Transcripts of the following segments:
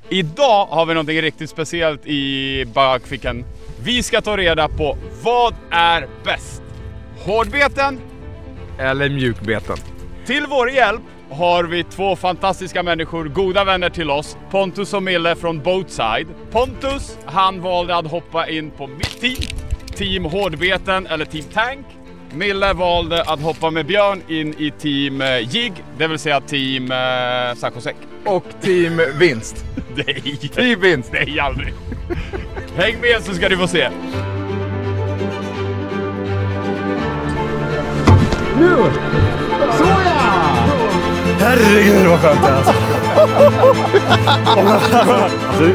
Idag har vi någonting riktigt speciellt i bakfickan. Vi ska ta reda på vad är bäst. Hårdbeten eller mjukbeten. Till vår hjälp har vi två fantastiska människor, goda vänner till oss. Pontus och Mille från Boatside. Pontus, han valde att hoppa in på mitt team. Team Hårdbeten eller Team Tank. Mille valde att hoppa med Björn in i Team Jig, det vill säga Team Sakosäck. Och Team Vinst. Nej. Team Vinst. Nej, aldrig. Häng med så ska du få se. Nu! Såja! Herregud vad skönt det är alltså.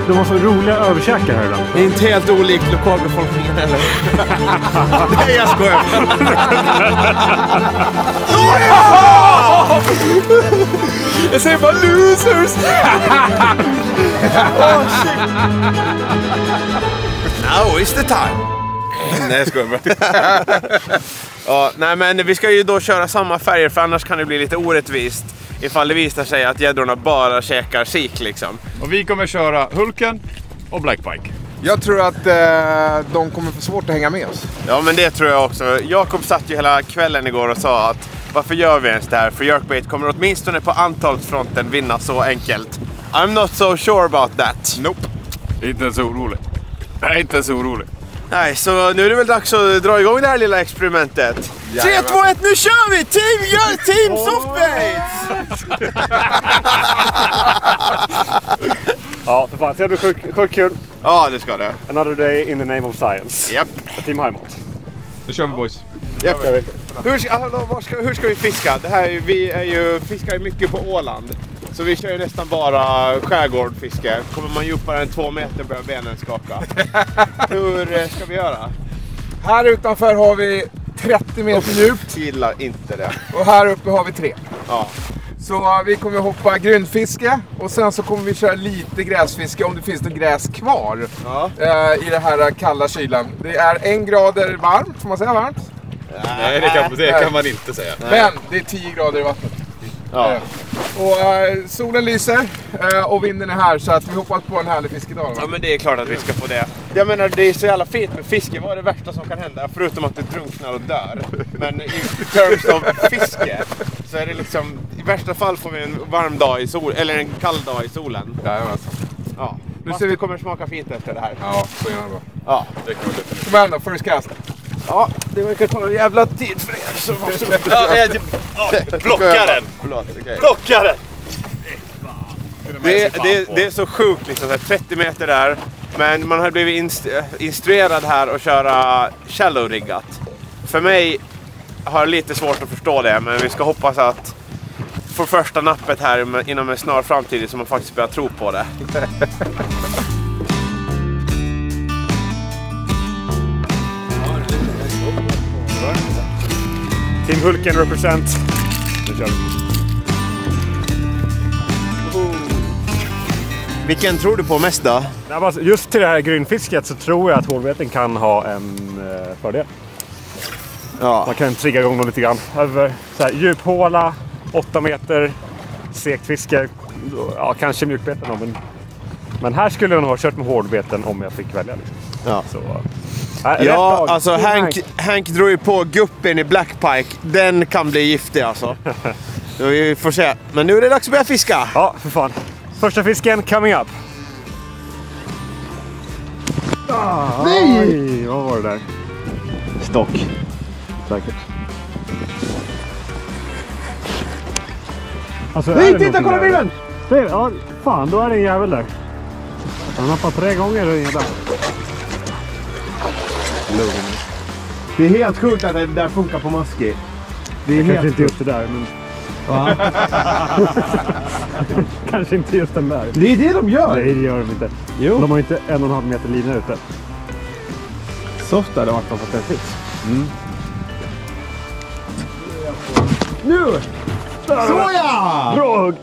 De har så roliga överkäkar här ibland. Det är inte helt olikt lokalbefolkningen heller. Nej, jag skojar. Jag säger bara losers! Oh shit! Now is the time! Nej, jag skojar bara. Ja, nej men vi ska ju då köra samma färger för annars kan det bli lite orättvist ifall det visar sig att gäddorna bara käkar sik liksom. Och vi kommer köra Hulken och Blackpike. Jag tror att de kommer få svårt att hänga med oss. Ja men det tror jag också. Jakob satt ju hela kvällen igår och sa att varför gör vi ens det här? För Jerkbait kommer åtminstone på antalsfronten vinna så enkelt. I'm not so sure about that. Nope. Inte ens orolig. Nej, inte ens orolig. Nej, så nu är det väl dags att dra igång det här lilla experimentet. 3, 2, 1, nu kör vi! Team Softbaits! Ja, för fan. Det blir sjukt kul. Ja, det ska det. Another day in the name of science. Japp. Team Heimat. Nu kör vi, boys. Japp. Hur ska vi fiska? Vi fiskar ju mycket på Åland. Så vi kör ju nästan bara skärgårdfiske. Kommer man djupare än 2 meter börjar benen skaka. Hur ska vi göra? Här utanför har vi 30 meter djupt. Gillar inte det. Och här uppe har vi 3. Ja. Så vi kommer hoppa grundfiske. Och sen så kommer vi köra lite gräsfiske om det finns något gräs kvar. Ja. I det här kalla kylan. Det är 1 grader varmt, får man säga varmt? Nej, det kan man inte säga. Men det är 10 grader i vattnet. Ja. Och solen lyser och vinden är här så att vi hoppas på en härlig fiskedag. Va? Ja men det är klart att vi ska få det. Jag menar det är så jävla fint med fiske. Vad är det värsta som kan hända? Förutom att du drunknar och dör. Men i terms of fiske så är det liksom i värsta fall får vi en varm dag i sol eller en kall dag i solen. Ja. Nu ser vi kommer smaka fint efter det här. Ja, så gärna bra. Ja. Kom igen då, first cast. Ja, det verkar ta en jävla tid för er. Så Plocka den! Förlåt, okej. Plocka den! Det är så sjukt liksom, 30 meter där. Men man har blivit instruerad här att köra shallow riggat. För mig har lite svårt att förstå det, men vi ska hoppas att få första nappet här inom en snar framtid så man faktiskt börjar tro på det. Team Hulken represent. Nu kör vi. Vilken tror du på mest då? Just till det här grynfisket så tror jag att hårdbeten kan ha en fördel. Ja. Man kan trigga igång dem lite grann. Över så här, djuphåla, 8 meter, segt fiske. Ja, kanske mjukbeten då, men här skulle jag nog ha kört med hårdbeten om jag fick välja. Liksom. Ja. Så, ja, alltså Hank drog ju på guppen i Blackpike. Den kan bli giftig alltså. Vi får se. Men nu är det dags att börja fiska. Ja, för fan. Första fisken coming up. Nej! Vad var det där? Stock. Säkert. Alltså, nej, titta, kolla bilen! Ja, fan, då är det en jävel där. Han har hoppat 3 gånger och inget där. Det är helt sjukt att det där funkar på maski. Det är kanske inte just det där, men... Va? Kanske inte just den där. Det är det de gör! Nej, det gör de inte. Jo. De har inte 1,5 meter lina ute. Soft hade varit fått en fisk. Nu! Såja! Bra hugg!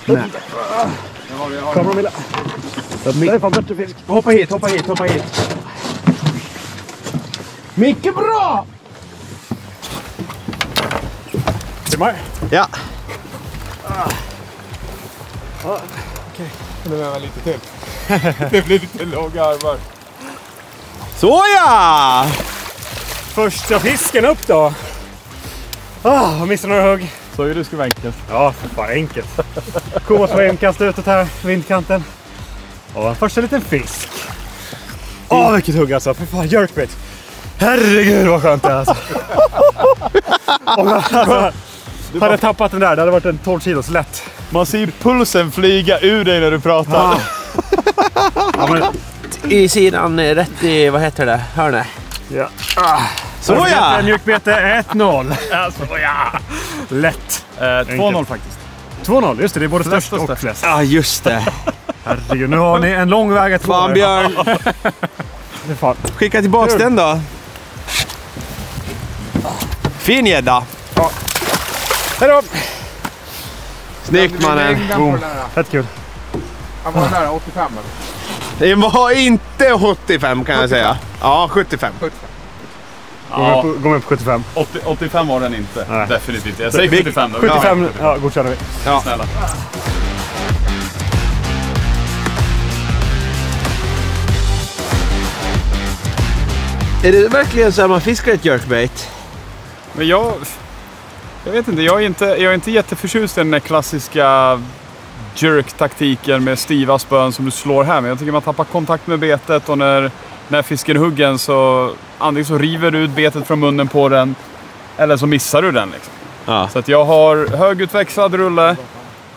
Nej. Kommer Milla. Det är fan bättre fisk. Hoppa hit. Mycket bra! Simmar. Ja. Okej, nu vänder lite till. Det blir lite långa armar. Såja! Första fisken upp då. Jag missade några hugg. Så är det skulle vara enkelt. Ja, för fan enkelt. Kommer på enkast utåt här, vindkanten. Och en första liten fisk. Vilket hugg alltså. För fan, jerkbait. Herregud vad skönt det är alltså. Hade jag tappat den där, det hade varit en 12 kilos lätt. Man ser pulsen flyga ur dig när du pratar. Ja, men i sidan rätt i, vad heter det? Hörne. Ja. Såja! Mjukbete 1-0. Såja! Lätt. 2-0 faktiskt. 2-0, just det. Det är både störst och flest. Ja, just det. Herregud, nu har ni en lång väg att få. Fan, Björn. Det är fan. Skicka tillbaks den då. Fin gädda. Ja. Hejdå! Snyggt mannen. Boom. Fett kul. Han var nära 85 eller? Det var inte 85 kan jag säga. Ja, 75. 75. Gå med på 75. 85 var den inte. Nej. Definitivt. Jag säger 75 då. 75, ja, godkänner vi. Ja. Snälla. Är det verkligen så att man fiskar ett jerkbait? Men jag vet inte, jag är inte jätteförtjust i den där klassiska jerk-taktiken med stiva spön som du slår här med. Jag tycker man tappar kontakt med betet och när fisken huggen så antingen så river du ut betet från munnen på den eller så missar du den liksom. Ja. Så att jag har högutväxlad rulle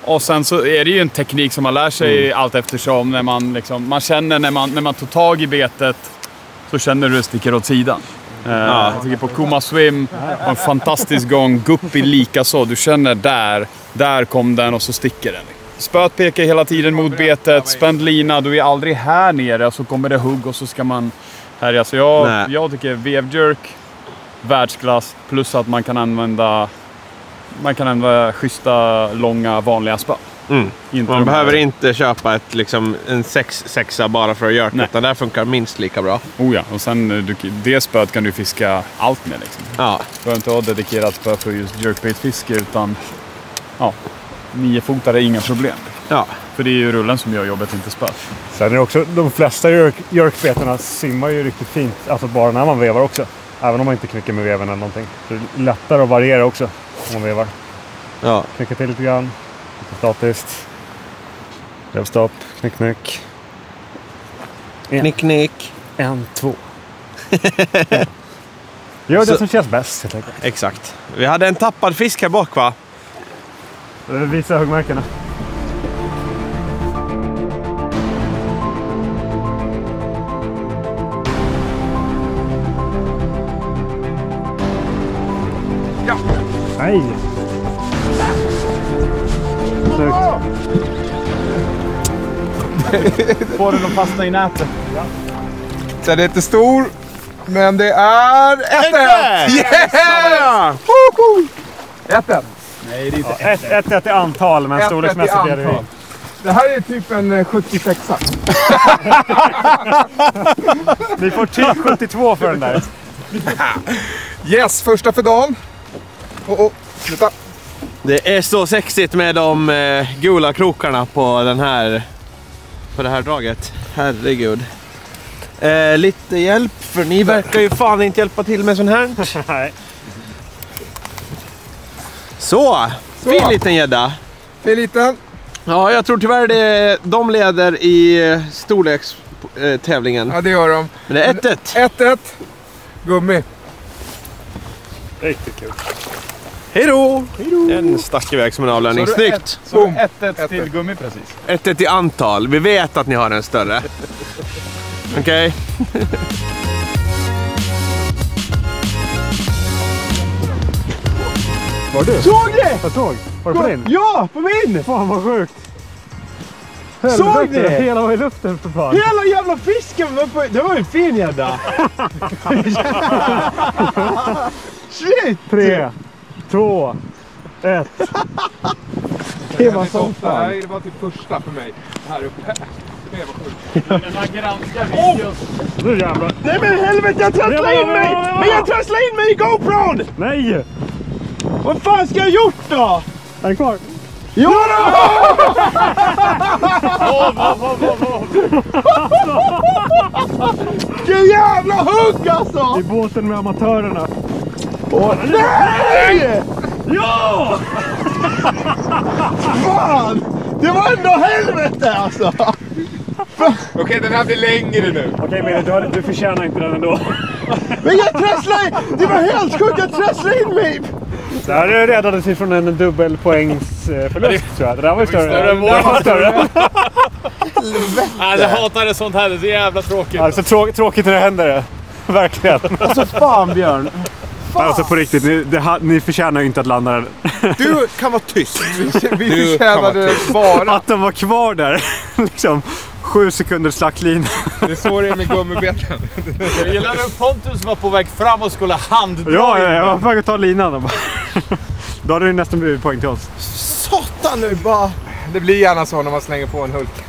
och sen så är det ju en teknik som man lär sig allt eftersom när man liksom, man känner när man tar tag i betet så känner du det sticker åt sidan. Jag tycker på Kuma Swim har en fantastisk gång, Guppy lika så. Du känner där kom den och så sticker den. Spöt pekar hela tiden mot betet, spänd lina, du är aldrig här nere och så kommer det hugg och så ska man härja. Så jag tycker vevjerk, världsklass, plus att man kan använda schyssta, långa, vanliga spön. Man behöver inte köpa en 6-6 bara för att göra det, utan där funkar minst lika bra. Oh ja, och sen det spöet kan du fiska allt med liksom. Ja. Du behöver inte ha dedikerat spö för just jerkbait-fiske utan 9-fotare är inga problem. Ja. För det är ju rullen som gör jobbet, inte spö. Sen är det också, de flesta jerkbetarna simmar ju riktigt fint, alltså bara när man vevar också. Även om man inte knycker med veven eller någonting. Så det är lättare att variera också om man vevar. Ja. Knycka till lite grann. Lite statiskt. Revstopp. Knick. Knick. 1, 2. Gör det som känns bäst helt enkelt. Exakt. Vi hade en tappad fisk här bak, va? Visa huggmärkena. Ja. Nej. Får den att fastna i nätet. Så det är inte stor, men det är 1-1! Yeah! 1-1! Nej, det är inte 1 i antal, men storleksmässigt är det. Det här är typ en 76a. Vi får till 72 för den där. Yes, första för dagen. Sluta. Det är så sexigt med de gula krokarna på det här draget. Herregud. Lite hjälp, för ni verkar ju fan inte hjälpa till med sån här. Nej. Så. Fin liten gädda. Fin liten. Ja, jag tror tyvärr de leder i storlekstävlingen. Ja, det gör de. Men det är 1-1. 1-1. Gummi. Riktigt kul. Hejdå! En stack iväg som en avlärning. Snyggt! Så 1-1 till Gummi precis. 1-1 i antal. Vi vet att ni har en större. Okej. Var du? Såg det? Jag såg. Var det på din? Ja, på min! Fan vad sjukt. Såg det? Hela i luften för fan. Hela jävla fisken var på... Det var en fin gädda. Shit! 3, 2, 1. Det var så fan. Nej, det var typ första för mig. Här uppe. Det var sjukt. Den här granskar videos. Nu jävlar. Nej men helvete, jag trasslade in mig! Men jag trasslade in mig i GoPron! Nej! Vad fan ska jag ha gjort då? Är den kvar? Ja då! Vilken jävla hugg alltså! I båten med amatörerna. Nej! Ja! Fan! Det var ändå helvete alltså! Okej, den här blir längre nu. Okej, men du förtjänar inte den ändå. Men jag trasslade in! Det var helt sjukt, jag trasslade in mig! Det här räddade sig från en dubbelpoängsförlust tror jag. Det där var ju större. Det var större. Jag hatar det sånt här, det är så jävla tråkigt. Alltså tråkigt när det händer det. Verkligen. Alltså fan Björn! Alltså på riktigt, ni förtjänar ju inte att landa den. Du kan vara tyst. Vi förtjänade bara. Att de var kvar där. Liksom 7 sekunder slacklin. Det är så det är med gummibeten. Jag gillar att Pontus var på väg fram och skulle handdra. Ja, jag var på väg att ta linan. Då hade det nästan blivit poäng till oss. Satan nu bara! Det blir gärna så när man slänger på en hulk.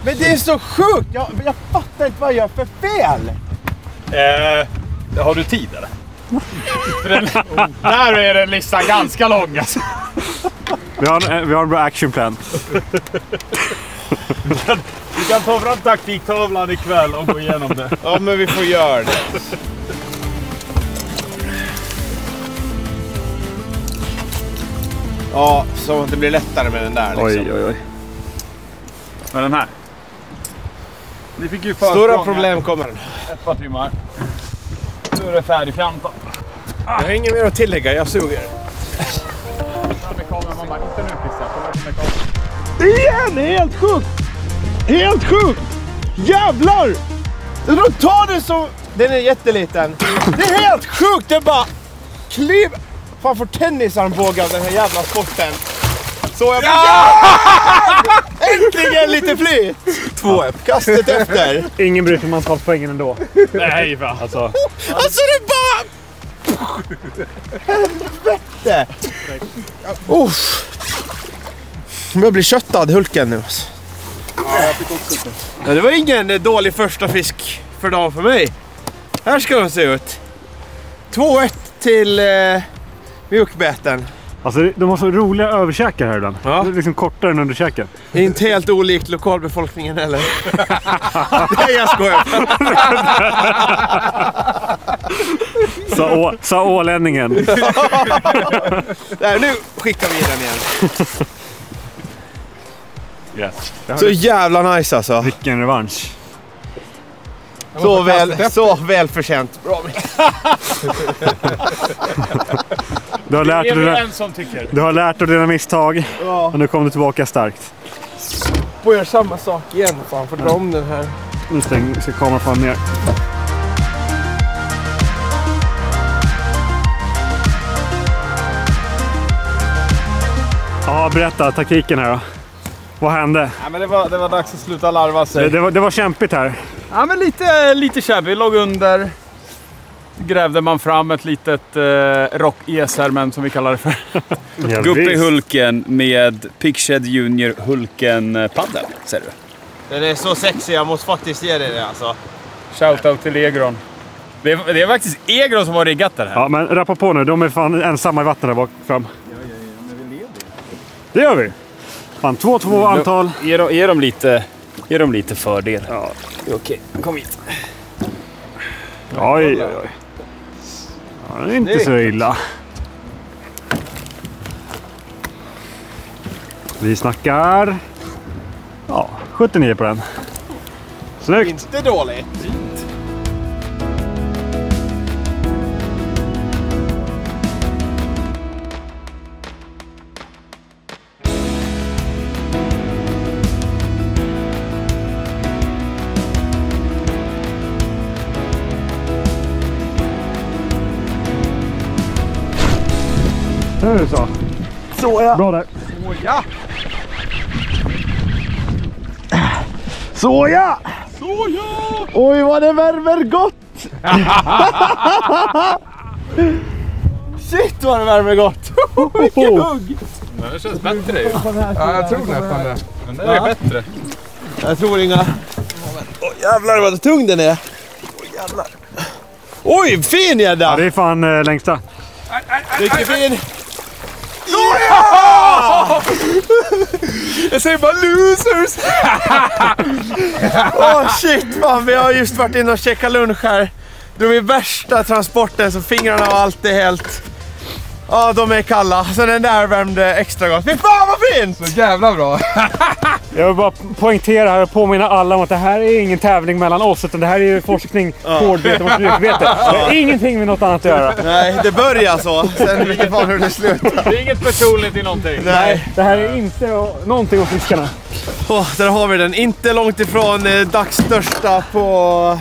Men det är så sjukt! Jag fattar inte vad jag gör för fel! Har du tid eller? Där är den listan ganska lång alltså. Vi har en bra actionplan. Vi kan ta fram taktiktavlan ikväll och gå igenom det. Ja, men vi får göra det. Ja, så det blir lättare med den där liksom. Oj. Men den här. Ni fick ju Stora problem kommer den. Ett par timmar. Nu är det färdig fjanta. Jag har inget mer att tillägga, jag suger. Igen! Det är helt sjukt! Helt sjukt! Jävlar! Ta det som... Den är jätteliten. Det är helt sjukt! Det är bara... Kliv... Fan får tennisarmbågar av den här jävla sporten. Så jag... Äntligen lite flyt! 2-1. Kastet efter. Ingen bryr sig om antalspoängen ändå. Nej, va. Alltså det är bara... Helvete! Men jag blir köttad Hulken nu. Ja, det var ingen dålig första fisk för dagen för mig. Här ska de se ut. 2-1 till mjukbeten. Alltså de har så roliga överkäkar här ibland. Ja. Det är liksom kortare än underkäken. Inte helt olikt lokalbefolkningen heller. Nej, jag skojar. Sa ålänningen. Där, nu skickar vi den igen. Yes. Så jävla nice alltså. Vilken revansch. Så väl förtjänt. Bra. Du har lärt dig dina misstag. Ja. Och nu kommer du tillbaka starkt. Får göra samma sak igen. Fan, får dra om den här. Nu ska kameran fan ner. Ja, berätta taktiken här då. Vad hände? Ja, men det var dags att sluta larva sig. Det var kämpigt här. Ja, men lite kämpigt. Vi låg under. Grävde man fram ett litet rock-esermen som vi kallar det för. Ja, Guppy-hulken med Pigshed Junior Hulken paddel, ser du. Den är så sexig, jag måste faktiskt ge dig det alltså. Shoutout till Egron. Det är faktiskt Egron som har riggat det här. Ja, men rappa på nu. De är fan ensamma i vattnet där bak fram. Men vi leder. Det gör vi. Fan, 2-2 antal. Ge dem lite fördel. Ja. Okej, kom hit. Oj. Ja, det är inte så illa. Vi snackar... Ja, 79 på den. Snyggt. Inte dåligt. Nu är det så. Så ja. Bra där. Såja! Såja! Såja! Oj, vad det värmer gott! Shit, vad det värmer gott! Vilken hugg! Det känns bättre ju. Ja, jag tror nästan det. Men det är bättre. Jag tror inga... Åh, jävlar vad tung den är! Åh, jävlar! Oj, fin gädda! Ja, det är fan längsta. Mycket fin! Jag säger bara losers! Shit man, vi har just varit inne och checkat lunch här. Det är värsta transporten så fingrarna och allt är helt... Ja, de är kalla. Så den där värmde extra gott. Fy fan vad fint! Så jävla bra! Jag vill bara poängtera här och påminna alla om att det här är ingen tävling mellan oss, utan det här är ju forskning, hårdbete mot mjukbete. Det har ingenting med något annat att göra. Nej, det börjar så. Sen vet jag fan hur det slutar. Det är inget personligt i någonting. Nej. Det här är inte någonting om fiskarna. Där har vi den. Inte långt ifrån dagsstörsta på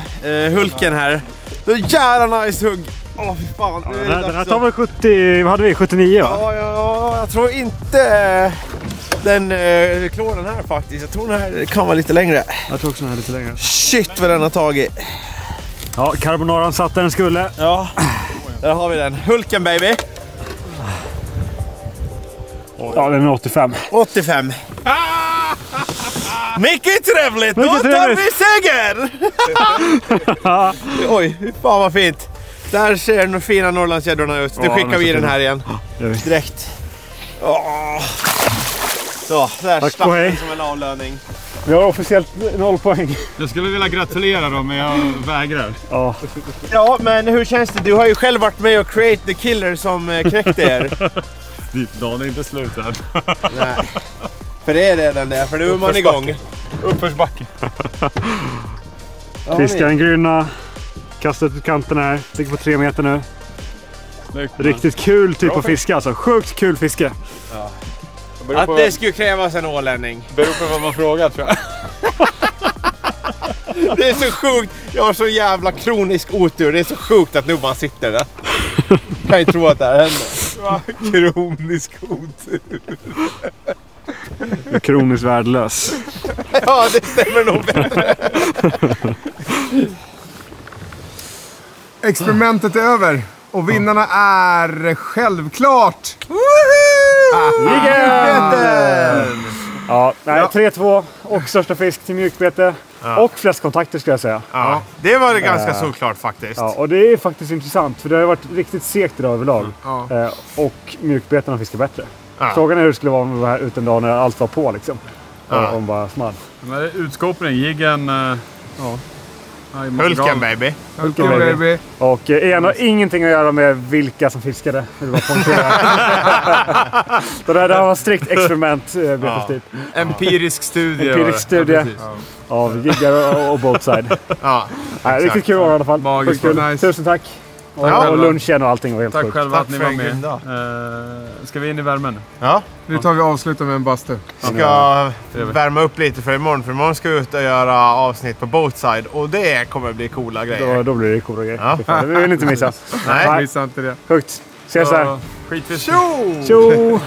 Hulken här. Det är jävla nice hugg. Fy fan. Den här tar väl 70, vad hade vi? 79 va? Ja, jag tror inte den klåren här faktiskt. Jag tror den här kan vara lite längre. Jag tror också den här lite längre. Shit vad den har tagit. Ja, carbonaran satt där den skulle. Ja, där har vi den. Hulken baby. Ja, den är 85. 85. Mycket trevligt! Då tar vi seger! Oj, fan vad fint. Där ser de fina Norrlandsgäddorna ut. Nu skickar vi den här igen. Direkt. Så, där tack stack och hej. den som en avlöning. Vi har officiellt 0 poäng. Jag skulle vilja gratulera dem, men jag vägrar. Ja. Ja, men hur känns det? Du har ju själv varit med och create the killer som knäckte er. Dagen är inte slut än. Nej. För det är det den där, för nu är man igång. Uppförsbacke. Fiskar en grynna. Kastat ut kanten här. Ligger på 3 meter nu. Riktigt kul typ av fiske alltså. Sjukt kul fiske. Ja. Att det skulle krävas en ålänning. Beror på vad man frågar tror jag. Det är så sjukt. Jag har så jävla kronisk otur. Det är så sjukt att nu bara sitter där. Kan inte tro att det här händer. Kronisk otur. Kroniskt värdelös. Ja, det stämmer nog bättre. Experimentet är över. Och vinnarna är självklart... Ja, nej, 3-2 och största fisk till mjukbete. Och flest kontakter ska jag säga. Ja, det var det ganska såklart faktiskt. Ja, och det är faktiskt intressant för det har varit riktigt segt idag överlag. Och mjukbetarna fiskar bättre. Frågan är hur det skulle vara om vi var här ute en dag när allt var på liksom. Om bara small. Men utskåpningen, jiggen... Hulken baby. Hulken baby. Och en har ingenting att göra med vilka som fiskade. Det var så det här var strikt experiment. Empirisk studie. Empirisk studie av jiggar och boatside. Riktigt kul i alla fall. Magiskt, nice. Tusen tack. Och lunchen och allting var helt tack sjukt. själva att ni var med. Ska vi in i värmen nu? Ja. Nu tar vi avsluta med en bastu. Vi ska värma upp lite för imorgon ska vi ut och göra avsnitt på boatside. Och det kommer bli coola grejer. Då blir det coola grejer. Det vill ni inte missa. Nej, missa inte det. Högt. Ses här. Skitfisk. Tjo!